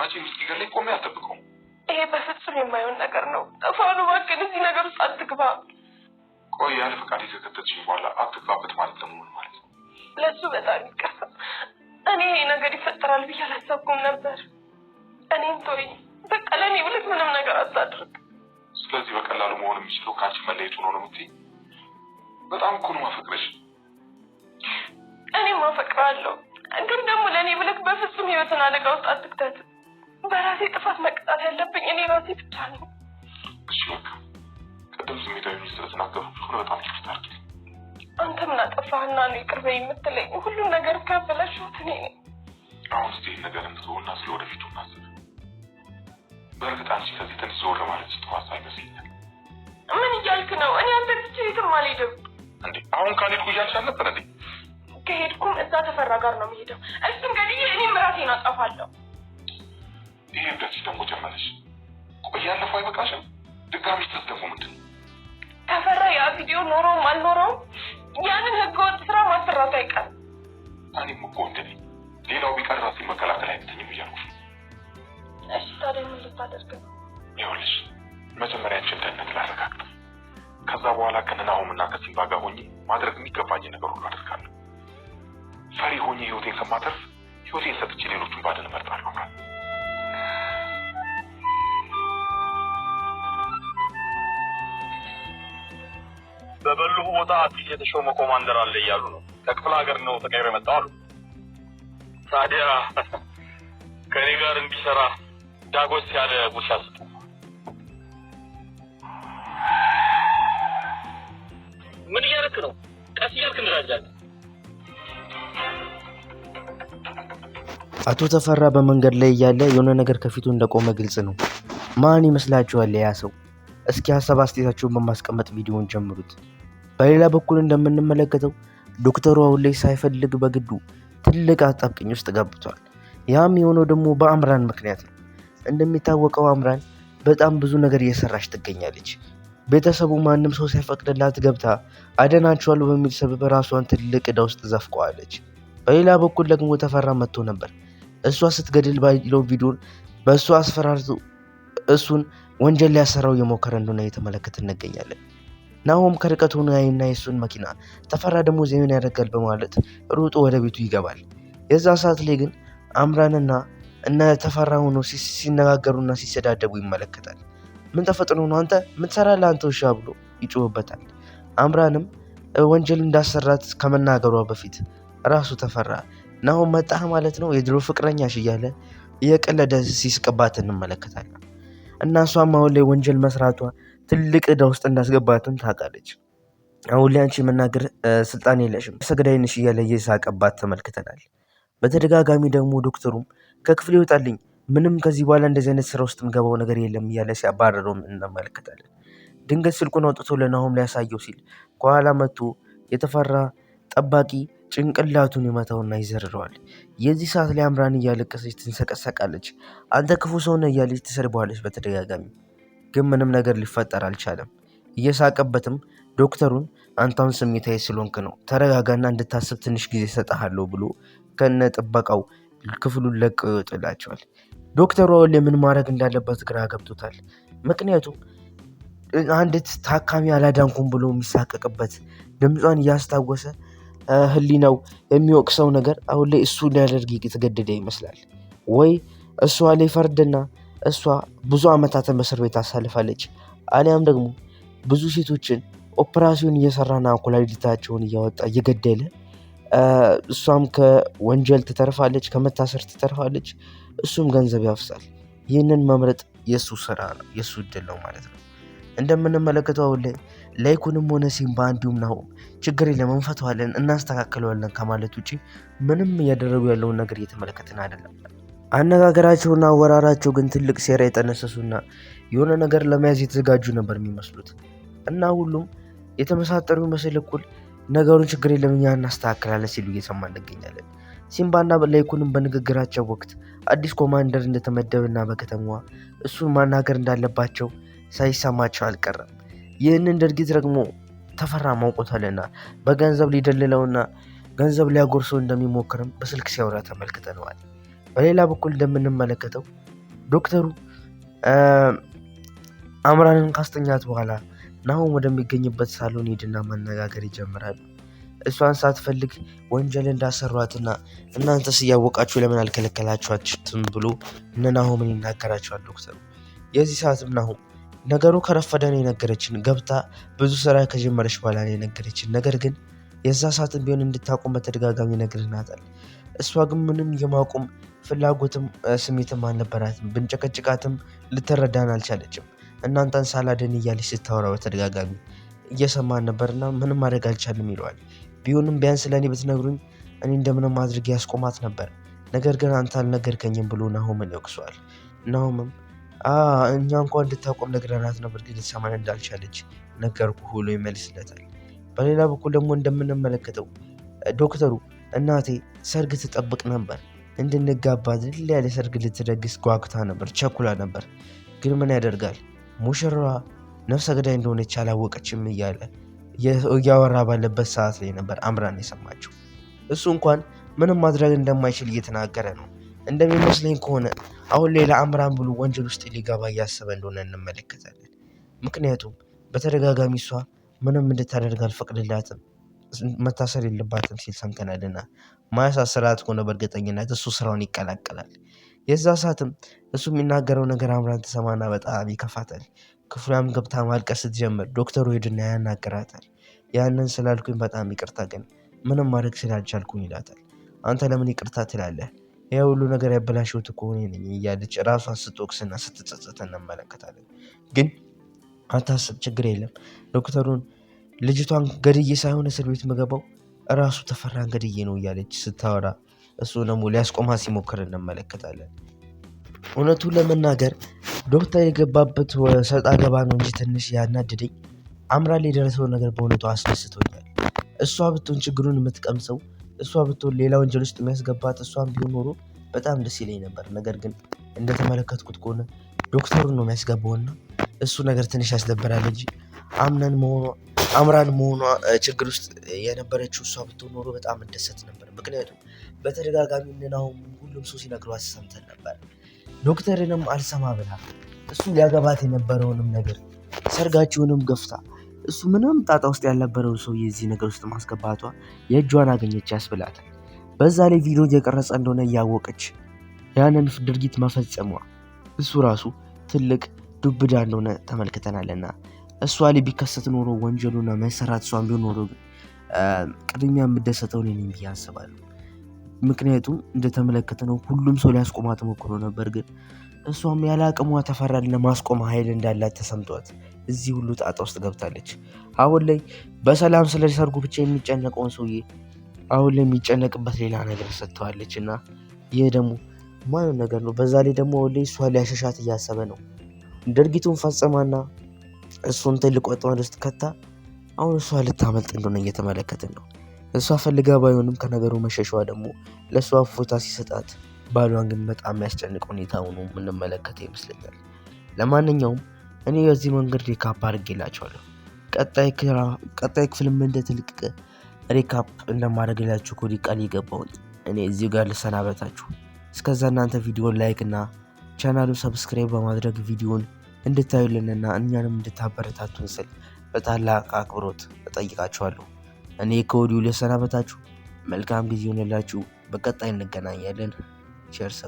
መቼም እስኪገለኝ ቆሜ አልጠብቀውም። ይሄ በፍጹም የማይሆን ነገር ነው። ተፋኑ እባክህን እዚህ ነገር ውስጥ አትግባ። ቆይ ያለ ፈቃድ ከከተትሽኝ በኋላ አትግባበት ማለት ለመሆን ማለት ነው? ለሱ በጣም ይቅርታ። እኔ ይሄ ነገር ይፈጠራል ብዬ አላሰብኩም ነበር። እኔን ተወኝ በቃ። ለእኔ ብለህ ምንም ነገር አታድርግ። ስለዚህ በቀላሉ መሆን የሚችለው ከአንቺ መለየቱ ነው የምትይኝ? በጣም እኮ ነው ማፈቅረሽ። እኔም አፈቅራለሁ፣ ግን ደግሞ ለእኔ ብለህ በፍጹም ህይወትን አደጋ ውስጥ አትክተት። በራሴ ጥፋት መቅጣት ያለብኝ እኔ ራሴ ብቻ ነኝ። እሺ በቃ ቅድም ስሜታዊ ሆኜ ስለተናገርኩሽ በጣም ይቅርታ አድርጊልኝ። አንተ ምን አጠፋህና ነው ይቅር በይ የምትለኝ? ሁሉም ነገር ካበላሽሁት እኔ ነኝ። አሁን እስኪ ይህን ነገር እንተውና ስለ ወደፊቱ እናስብ። በእርግጥ አንቺ ከዚህ ትንሽ ዞር ማለት ስትዋሳ ይመስለኛል። ምን እያልክ ነው? እኔ አንተ ብቻ የትም አልሄድም። እንዴ አሁን ካልሄድኩ እያልሽ አልነበር እንዴ? ከሄድኩም እዛ ተፈራ ጋር ነው የምሄደው። እሱም ገድዬ እኔም ራሴን አጠፋለሁ። ይሄ ብለሽ ደግሞ ጀመረሽ። ቆይ ያለፈው አይበቃሽም? ድጋሚ ስትስ ደግሞ ምንድን ነው? ተፈራ ያ ቪዲዮ ኖረውም አልኖረውም ያንን ህገወጥ ስራ ማሰራቱ አይቀርም። እኔም እኮ እንደኔ ሌላው ቢቀር ራሴን መከላከል አይነተኝም እያልኩሽ። እሺ ታዲያ ምን ልታደርግ ነው? ይኸውልሽ መጀመሪያ አንቺን ደህንነት ላረጋግጥ። ከዛ በኋላ ከነናሆምና ከሲምባ ጋር ሆኜ ማድረግ የሚገባኝ ነገር ሁሉ አደርጋለሁ። ፈሪ ሆኜ ህይወቴን ከማተርፍ ህይወቴን ሰጥቼ ሌሎቹን ባድን እመርጣለሁ። በበሉሁ ቦታ አዲስ የተሾመ ኮማንደር አለ እያሉ ነው። ከክፍለ ሀገር ነው ተቀይሮ የመጣው አሉ። ታዲያ ከኔ ጋር እንዲሰራ ዳጎስ ያለ ጉርሻ ስጡ። ምን እያደረክ ነው? ቀስ እያልክ እንራጃለን። አቶ ተፈራ በመንገድ ላይ እያለ የሆነ ነገር ከፊቱ እንደቆመ ግልጽ ነው። ማን ይመስላችኋል ያ ሰው? እስኪ ሀሳብ አስተያየታችሁን በማስቀመጥ ቪዲዮውን ጀምሩት። በሌላ በኩል እንደምንመለከተው ዶክተሩ አሁን ላይ ሳይፈልግ በግዱ ትልቅ አጣብቂኝ ውስጥ ገብቷል። ያም የሆነው ደግሞ በአምራን ምክንያት ነው። እንደሚታወቀው አምራን በጣም ብዙ ነገር እየሰራች ትገኛለች። ቤተሰቡ ማንም ሰው ሳይፈቅድላት ገብታ አደናቸዋለሁ በሚል ሰበብ ራሷን ትልቅ ዕዳ ውስጥ ዘፍቀዋለች። በሌላ በኩል ደግሞ ተፈራ መጥቶ ነበር። እሷ ስትገድል ባለው ቪዲዮን በእሷ አስፈራርቶ እሱን ወንጀል ሊያሰራው እየሞከረ እንደሆነ እየተመለከት እንገኛለን። ናሆም ከርቀት ሆኖ ያይና የሱን መኪና ተፈራ ደግሞ ዜና ያደርጋል በማለት ሩጦ ወደ ቤቱ ይገባል። የዛ ሰዓት ላይ ግን አምራንና እነ ተፈራ ሆኖ ሲነጋገሩና ሲሰዳደቡ ይመለከታል። ምን ተፈጥሮ ነው አንተ ምን ትሰራለህ አንተ ውሻ ብሎ ይጮህበታል። አምራንም ወንጀል እንዳሰራት ከመናገሯ በፊት ራሱ ተፈራ ናሆም መጣህ ማለት ነው የድሮ ፍቅረኛሽ እያለ እየቀለደ ሲስቅባት እንመለከታለን። እና እሷም አሁን ላይ ወንጀል መስራቷ ትልቅ ዕዳ ውስጥ እንዳስገባትም ታውቃለች። አሁን ላይ አንቺ መናገር ስልጣን የለሽም ሰገዳይንሽ እያለ እየሳቀባት ተመልክተናል። በተደጋጋሚ ደግሞ ዶክተሩም ከክፍል ይወጣልኝ ምንም ከዚህ በኋላ እንደዚህ አይነት ስራ ውስጥ የምገባው ነገር የለም እያለ ሲያባረረውም እንመለከታለን። ድንገት ስልኩን አውጥቶ ለናሆም ሊያሳየው ሲል ከኋላ መጥቶ የተፈራ ጠባቂ ጭንቅላቱን ይመታውና ይዘርረዋል። የዚህ ሰዓት ላይ አምራን እያለቀሰች ትንሰቀሰቃለች። አንተ ክፉ ሰው ነህ እያለች ትሰድበዋለች በተደጋጋሚ። ግን ምንም ነገር ሊፈጠር አልቻለም። እየሳቀበትም ዶክተሩን አንተውን ስሜታዊ ስለሆንክ ነው ተረጋጋና እንድታስብ ትንሽ ጊዜ ሰጠሃለሁ ብሎ ከነ ጥበቃው ክፍሉን ለቀው ይወጥላቸዋል። ዶክተሩ አሁን ላይ ምን ማድረግ እንዳለበት ግራ ገብቶታል። ምክንያቱም አንዲት ታካሚ አላዳንኩም ብሎ የሚሳቀቅበት ድምጿን እያስታወሰ ህሊናው የሚወቅሰው ነገር አሁን ላይ እሱ ሊያደርግ የተገደደ ይመስላል። ወይ እሷ ላይ ፈርድና እሷ ብዙ ዓመታትን በእስር ቤት አሳልፋለች፣ አሊያም ደግሞ ብዙ ሴቶችን ኦፕራሲዮን እየሰራና ኩላሊታቸውን እያወጣ እየገደለ እሷም ከወንጀል ትተርፋለች፣ ከመታሰር ትተርፋለች፣ እሱም ገንዘብ ያፍሳል። ይህንን መምረጥ የሱ ስራ ነው፣ የሱ እድል ነው ማለት ነው። እንደምንመለከተው አሁን ላይ ላይኩንም ሆነ ሲምባ እንዲሁም ናሆም ችግር የለም እንፈተዋለን እናስተካክለዋለን ከማለት ውጪ ምንም እያደረጉ ያለውን ነገር እየተመለከትን አይደለም። አነጋገራቸውና አወራራቸው ግን ትልቅ ሴራ የጠነሰሱና የሆነ ነገር ለመያዝ የተዘጋጁ ነበር የሚመስሉት እና ሁሉም የተመሳጠሩ ይመስል እኩል ነገሩን ችግር የለም እኛ እናስተካክላለን ሲሉ እየሰማ እንገኛለን። ሲምባና ላይኩንም በንግግራቸው ወቅት አዲስ ኮማንደር እንደተመደበና በከተማዋ እሱን ማናገር እንዳለባቸው ሳይሰማቸው አልቀረም። ይህንን ድርጊት ደግሞ ተፈራ ማውቆታልና በገንዘብ ሊደልለውና ገንዘብ ሊያጎርሰው እንደሚሞክርም በስልክ ሲያወራ ተመልክተነዋል። በሌላ በኩል እንደምንመለከተው ዶክተሩ አምራንን ካስተኛት በኋላ ናሆም ወደሚገኝበት ሳሎን ሄድና ማነጋገር ይጀምራሉ። እሷን ሳትፈልግ ወንጀል እንዳሰሯትና እናንተስ እያወቃችሁ ለምን አልከለከላችኋትም ብሎ እነ ናሆምን ይናገራቸዋል ዶክተሩ። የዚህ ሰዓትም ናሆም ነገሩ ከረፈደ ነው የነገረችን፣ ገብታ ብዙ ስራ ከጀመረች በኋላ ነው የነገረችን። ነገር ግን የዛ ሰዓትም ቢሆን እንድታቆም በተደጋጋሚ ነግረናታል። እሷ ግን ምንም የማቆም ፍላጎትም ስሜትም አልነበራትም። ብንጨቀጭቃትም ልትረዳን አልቻለችም። እናንተን ሳላደን እያለች ስታወራ በተደጋጋሚ እየሰማን ነበርና ምንም ማድረግ አልቻልም ይለዋል። ቢሆንም ቢያንስ ለእኔ ብትነግሩኝ እኔ እንደምንም አድርጌ ያስቆማት ነበር፣ ነገር ግን አንተ አልነገርከኝም ብሎ ናሆምን ይወቅሰዋል። ናሆምም እኛ እንኳን እንድታቆም ነግረናት ነበር፣ ግን ልትሰማን እንዳልቻለች ነገርኩህ ብሎ ይመልስለታል። በሌላ በኩል ደግሞ እንደምንመለከተው ዶክተሩ እናቴ ሰርግ ትጠብቅ ነበር፣ እንድንጋባ ድል ያለ ሰርግ ልትደግስ ጓጉታ ነበር፣ ቸኩላ ነበር። ግን ምን ያደርጋል ሙሽራዋ ነፍሰ ገዳይ እንደሆነች አላወቀችም እያለ እያወራ ባለበት ሰዓት ላይ ነበር አምራን የሰማችው። እሱ እንኳን ምንም ማድረግ እንደማይችል እየተናገረ ነው። እንደሚመስለኝ ከሆነ አሁን ሌላ አምራን ብሎ ወንጀል ውስጥ ሊገባ እያሰበ እንደሆነ እንመለከታለን። ምክንያቱም በተደጋጋሚ እሷ ምንም እንድታደርግ አልፈቅድላትም፣ መታሰር የለባትም ሲል ሰምተናልና ማያሳስራት ሆነ በእርግጠኝነት እሱ ስራውን ይቀላቀላል። የዛ ሰዓትም እሱ የሚናገረው ነገር አምራን ትሰማና በጣም ይከፋታል። ክፍሏም ገብታ ማልቀስ ስትጀምር ዶክተሩ ሄድና ያናግራታል። ያንን ስላልኩኝ በጣም ይቅርታ፣ ግን ምንም ማድረግ ስላልቻልኩኝ ይላታል። አንተ ለምን ይቅርታ ትላለህ? ይህ ሁሉ ነገር ያበላሸሁት እኮ እኔ ነኝ እያለች ራሷን ስትወቅስና ስትጸጸት እንመለከታለን። ግን አታስብ፣ ችግር የለም ዶክተሩን ልጅቷን ገድዬ ሳይሆን እስር ቤት ምገባው እራሱ ተፈራን ገድዬ ነው እያለች ስታወራ እሱ ደግሞ ሊያስቆማት ሲሞክር እንመለከታለን። እውነቱን ለመናገር ዶክተር የገባበት ሰጣ ገባ ነው እንጂ ትንሽ ያናድደኝ አምራን ላይ የደረሰው ነገር በእውነቱ አስደስቶኛል። እሷ ብትሆን ችግሩን የምትቀምሰው፣ እሷ ብትሆን ሌላ ወንጀል ውስጥ የሚያስገባት እሷን ቢሆን ኖሮ በጣም ደስ ይለኝ ነበር። ነገር ግን እንደተመለከትኩት ከሆነ ዶክተሩን ነው የሚያስገባውና እሱ ነገር ትንሽ ያስደበራል እንጂ አምራን መሆኗ ችግር ውስጥ የነበረችው እሷ ብትሆን ኖሮ በጣም እንደሰት ነበር። ምክንያቱም በተደጋጋሚ ናሆም ሁሉም ሰው ሲነግሯት ሰምተን ነበር። ዶክተርንም አልሰማ ብላ እሱ ሊያገባት የነበረውንም ነገር ሰርጋቸውንም ገፍታ እሱ ምንም ጣጣ ውስጥ ያልነበረው ሰው የዚህ ነገር ውስጥ ማስገባቷ የእጇን አገኘች ያስብላታል። በዛ ላይ ቪዲዮ እየቀረጸ እንደሆነ እያወቀች ያንን ድርጊት መፈጸሟ እሱ ራሱ ትልቅ ዱብዳ እንደሆነ ተመልክተናልና እሷ ላይ ቢከሰት ኖሮ ወንጀሉና መሰራት እሷን ቢሆን ኖሮ ቅድሚያ የምደሰተው እኔ ነኝ ብዬ አስባለሁ። ምክንያቱም እንደተመለከተነው ሁሉም ሰው ሊያስቆማት ሞክሮ ነበር፣ ግን እሷም ያለ አቅሟ ተፈራን ለማስቆም ኃይል እንዳላት ተሰምቷት እዚህ ሁሉ ጣጣ ውስጥ ገብታለች። አሁን ላይ በሰላም ስለሰርጉ ብቻ የሚጨነቀውን ሰውዬ አሁን ላይ የሚጨነቅበት ሌላ ነገር ሰጥተዋለች እና ይህ ደግሞ ማን ነገር ነው። በዛ ላይ ደግሞ አሁን ላይ እሷ ሊያሸሻት እያሰበ ነው። ድርጊቱን ፈጸማና እሱን ትልቅ ወጥመድ ውስጥ ከታ አሁን እሷ ልታመልጥ እንደሆነ እየተመለከትን ነው። እሷ ፈልጋ ባይሆንም ከነገሩ መሸሿ ደግሞ ለእሷ እፎይታ ሲሰጣት፣ ባሏን ግን በጣም የሚያስጨንቅ ሁኔታ ሆኖ የምንመለከተው ይመስለኛል። ለማንኛውም እኔ በዚህ መንገድ ሪካፕ አድርጌላችኋለሁ። ቀጣይ ክፍልም እንደተለቀቀ ሪካፕ እንደማድረግላችሁ ኮዲ ቃል ይገባውኝ። እኔ እዚሁ ጋር ልሰናበታችሁ። እስከዛ እናንተ ቪዲዮን ላይክ እና ቻናሉን ሰብስክራይብ በማድረግ ቪዲዮን እንድታዩልንና እኛንም እንድታበረታቱን ስል በታላቅ አክብሮት እጠይቃችኋለሁ። እኔ ከወዲሁ ልሰናበታችሁ። መልካም ጊዜ ይሁንላችሁ። በቀጣይ እንገናኛለን። ቸር ሰንብቱ።